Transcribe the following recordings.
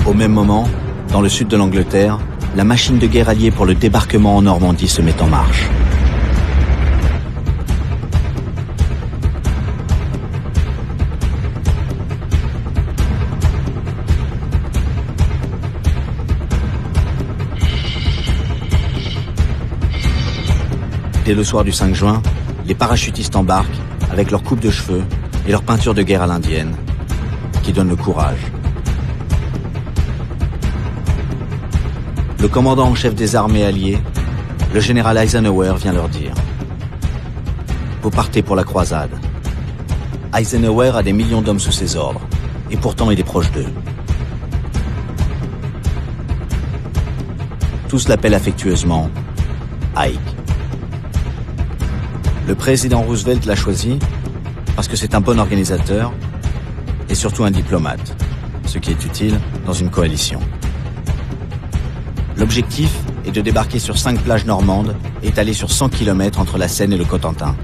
Au même moment, dans le sud de l'Angleterre, la machine de guerre alliée pour le débarquement en Normandie se met en marche. Dès le soir du 5 juin, les parachutistes embarquent avec leur coupe de cheveux et leur peinture de guerre à l'indienne, qui donne le courage. Le commandant en chef des armées alliées, le général Eisenhower, vient leur dire « Vous partez pour la croisade ». Eisenhower a des millions d'hommes sous ses ordres, et pourtant il est proche d'eux. Tous l'appellent affectueusement Ike. Le président Roosevelt l'a choisi parce que c'est un bon organisateur et surtout un diplomate, ce qui est utile dans une coalition. L'objectif est de débarquer sur 5 plages normandes étalées sur 100 km entre la Seine et le Cotentin.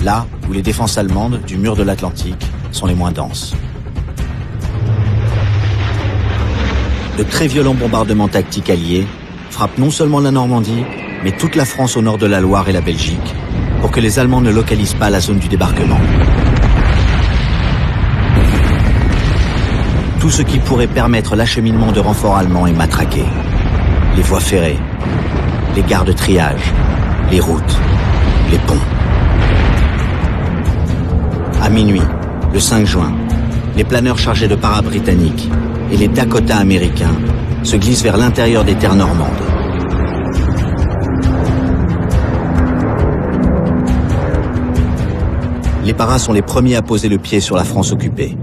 Là où les défenses allemandes du mur de l'Atlantique sont les moins denses. De très violents bombardements tactiques alliés frappent non seulement la Normandie, mais toute la France au nord de la Loire et la Belgique, pour que les Allemands ne localisent pas la zone du débarquement. Tout ce qui pourrait permettre l'acheminement de renforts allemands est matraqué. Les voies ferrées, les gares de triage, les routes, les ponts. À minuit, le 5 juin, les planeurs chargés de para-britanniques et les Dakota américains se glissent vers l'intérieur des terres normandes. Les paras sont les premiers à poser le pied sur la France occupée.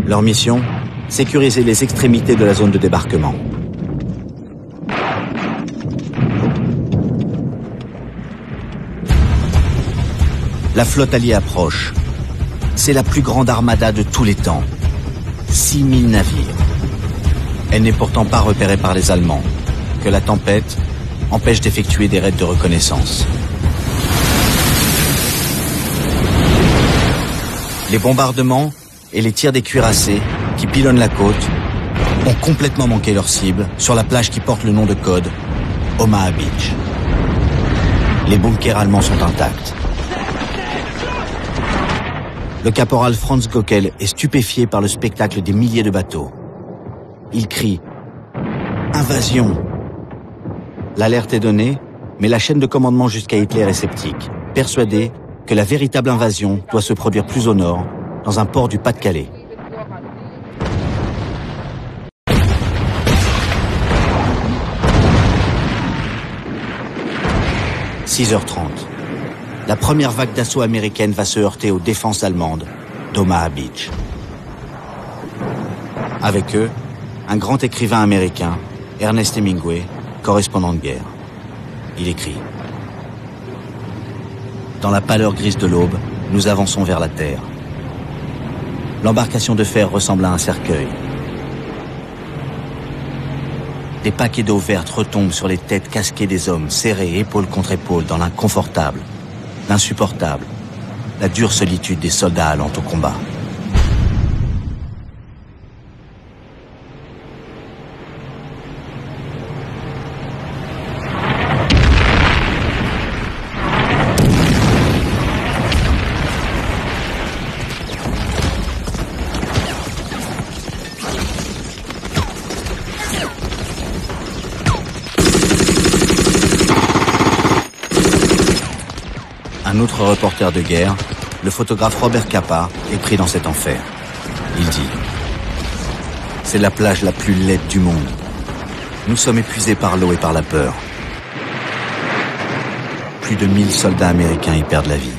Leur mission, sécuriser les extrémités de la zone de débarquement. La flotte alliée approche. C'est la plus grande armada de tous les temps. 6000 navires. Elle n'est pourtant pas repérée par les Allemands, que la tempête empêche d'effectuer des raids de reconnaissance. Les bombardements et les tirs des cuirassés qui pilonnent la côte ont complètement manqué leur cible sur la plage qui porte le nom de code Omaha Beach. Les bunkers allemands sont intacts. Le caporal Franz Gockel est stupéfié par le spectacle des milliers de bateaux. Il crie « Invasion !» L'alerte est donnée, mais la chaîne de commandement jusqu'à Hitler est sceptique, persuadée que la véritable invasion doit se produire plus au nord, dans un port du Pas-de-Calais. « 6h30. La première vague d'assaut américaine va se heurter aux défenses allemandes d'Omaha Beach. Avec eux, un grand écrivain américain, Ernest Hemingway, correspondant de guerre. Il écrit « Dans la pâleur grise de l'aube, nous avançons vers la terre. L'embarcation de fer ressemble à un cercueil. Des paquets d'eau verte retombent sur les têtes casquées des hommes, serrés épaule contre épaule dans l'inconfortable, l'insupportable, la dure solitude des soldats allant au combat. » Un autre reporter de guerre, le photographe Robert Capa, est pris dans cet enfer. Il dit « C'est la plage la plus laide du monde. Nous sommes épuisés par l'eau et par la peur. » Plus de 1000 soldats américains y perdent la vie.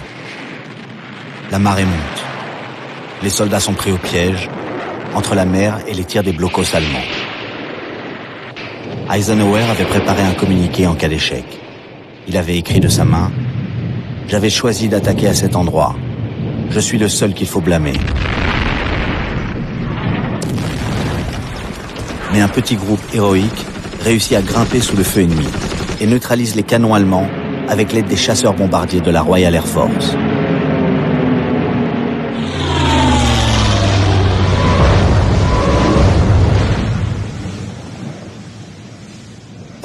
La marée monte. Les soldats sont pris au piège, entre la mer et les tirs des blocos allemands. Eisenhower avait préparé un communiqué en cas d'échec. Il avait écrit de sa main « J'avais choisi d'attaquer à cet endroit. Je suis le seul qu'il faut blâmer. » Mais un petit groupe héroïque réussit à grimper sous le feu ennemi et neutralise les canons allemands avec l'aide des chasseurs bombardiers de la Royal Air Force.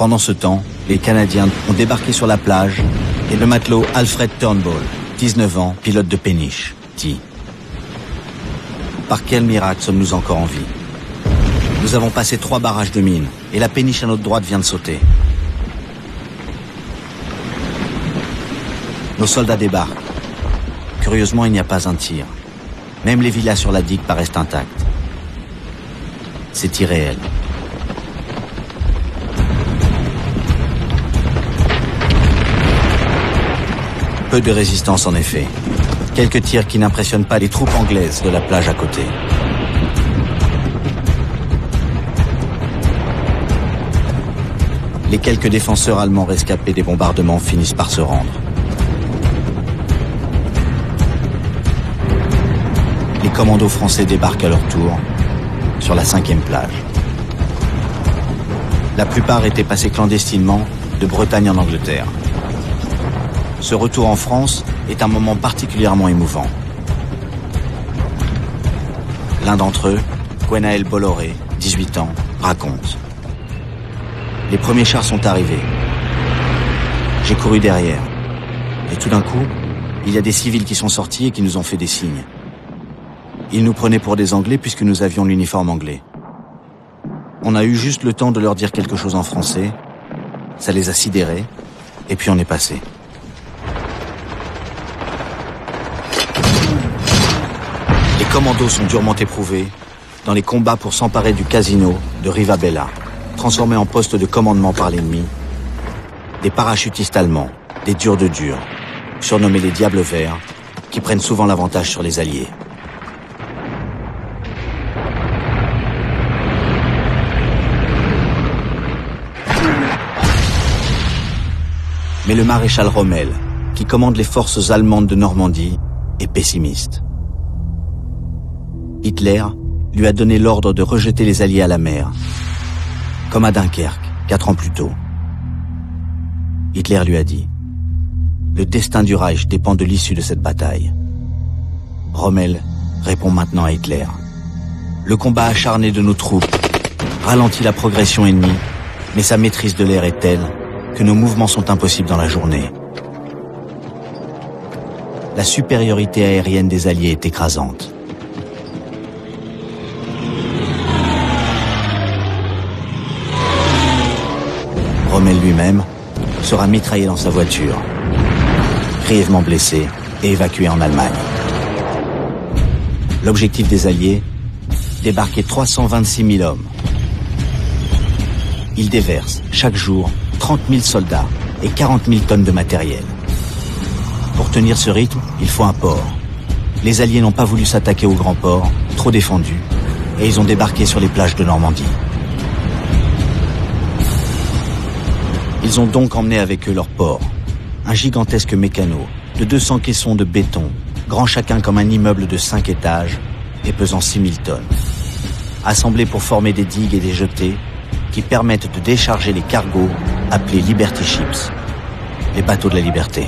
Pendant ce temps, les Canadiens ont débarqué sur la plage et le matelot Alfred Turnbull, 19 ans, pilote de péniche, dit « Par quel miracle sommes-nous encore en vie? Nous avons passé 3 barrages de mines et la péniche à notre droite vient de sauter. » Nos soldats débarquent. Curieusement, il n'y a pas un tir. Même les villas sur la digue paraissent intactes. C'est irréel. Peu de résistance en effet. Quelques tirs qui n'impressionnent pas les troupes anglaises de la plage à côté. Les quelques défenseurs allemands rescapés des bombardements finissent par se rendre. Les commandos français débarquent à leur tour sur la 5e plage. La plupart étaient passés clandestinement de Bretagne en Angleterre. Ce retour en France est un moment particulièrement émouvant. L'un d'entre eux, Gwenaël Bolloré, 18 ans, raconte. Les premiers chars sont arrivés. J'ai couru derrière. Et tout d'un coup, il y a des civils qui sont sortis et qui nous ont fait des signes. Ils nous prenaient pour des Anglais puisque nous avions l'uniforme anglais. On a eu juste le temps de leur dire quelque chose en français, ça les a sidérés, et puis on est passé. Les commandos sont durement éprouvés dans les combats pour s'emparer du casino de Rivabella, transformé en poste de commandement par l'ennemi, des parachutistes allemands, des durs de durs, surnommés les Diables Verts, qui prennent souvent l'avantage sur les Alliés. Mais le maréchal Rommel, qui commande les forces allemandes de Normandie, est pessimiste. Hitler lui a donné l'ordre de rejeter les Alliés à la mer, comme à Dunkerque, 4 ans plus tôt. Hitler lui a dit « Le destin du Reich dépend de l'issue de cette bataille. » Rommel répond maintenant à Hitler « Le combat acharné de nos troupes ralentit la progression ennemie, mais sa maîtrise de l'air est telle que nos mouvements sont impossibles dans la journée. La supériorité aérienne des Alliés est écrasante. » Rommel lui-même sera mitraillé dans sa voiture, grièvement blessé et évacué en Allemagne. L'objectif des Alliés, débarquer 326 000 hommes. Ils déversent chaque jour 30 000 soldats et 40 000 tonnes de matériel. Pour tenir ce rythme, il faut un port. Les Alliés n'ont pas voulu s'attaquer au grand port, trop défendu, et ils ont débarqué sur les plages de Normandie. Ils ont donc emmené avec eux leur port, un gigantesque mécano de 200 caissons de béton, grand chacun comme un immeuble de 5 étages et pesant 6 000 tonnes, assemblés pour former des digues et des jetées qui permettent de décharger les cargos appelés Liberty Ships, les bateaux de la liberté.